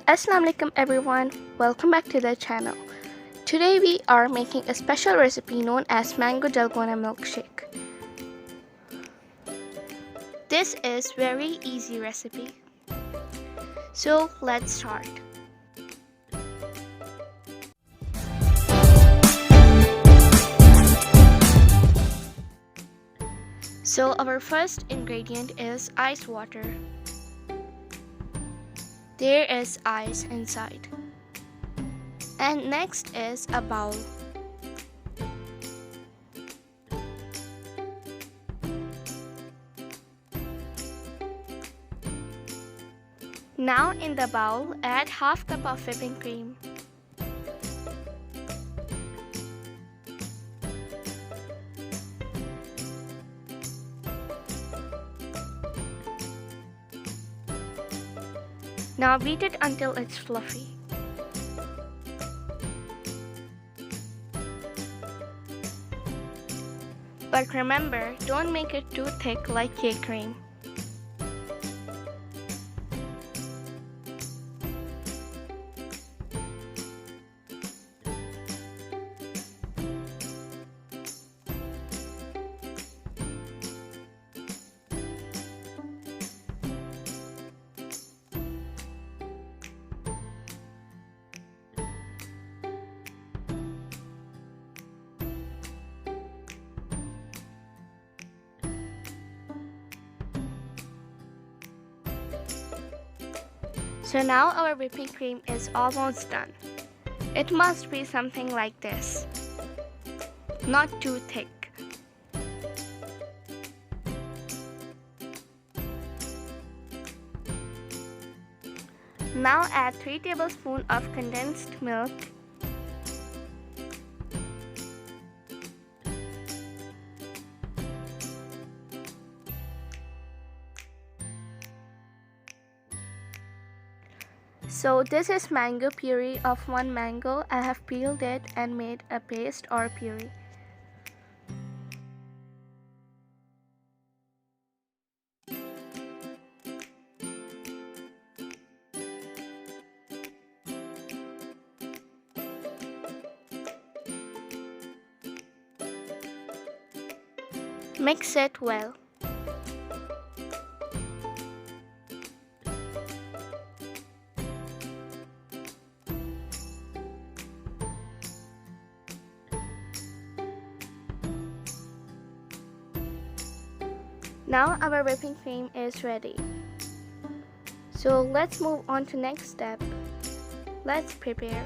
Assalamualaikum everyone, welcome back to the channel. Today we are making a special recipe known as mango dalgona milkshake. This is very easy recipe. So let's start. So our first ingredient is ice water. There is ice inside. And next is a bowl. Now in the bowl, add half cup of whipping cream. Now beat it until it's fluffy. But remember, don't make it too thick like cake cream. So now our whipping cream is almost done. It must be something like this, not too thick. Now add 3 tablespoons of condensed milk. So this is mango puree of 1 mango. I have peeled it and made a paste or puree. Mix it well. Now our whipping cream is ready. So let's move on to next step. Let's prepare.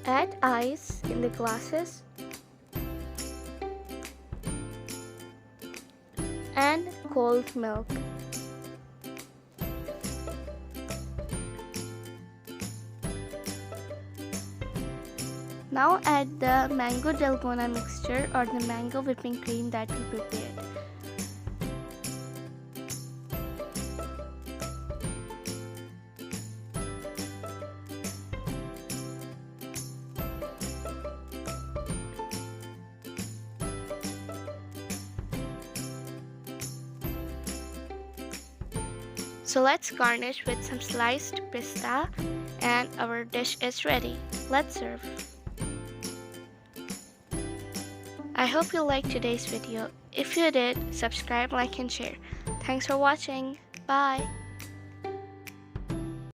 Add ice in the glasses and cold milk. Now add the mango dalgona mixture or the mango whipping cream that we prepared. So let's garnish with some sliced pista and our dish is ready. Let's serve. I hope you liked today's video. If you did, subscribe, like and share. Thanks for watching. Bye.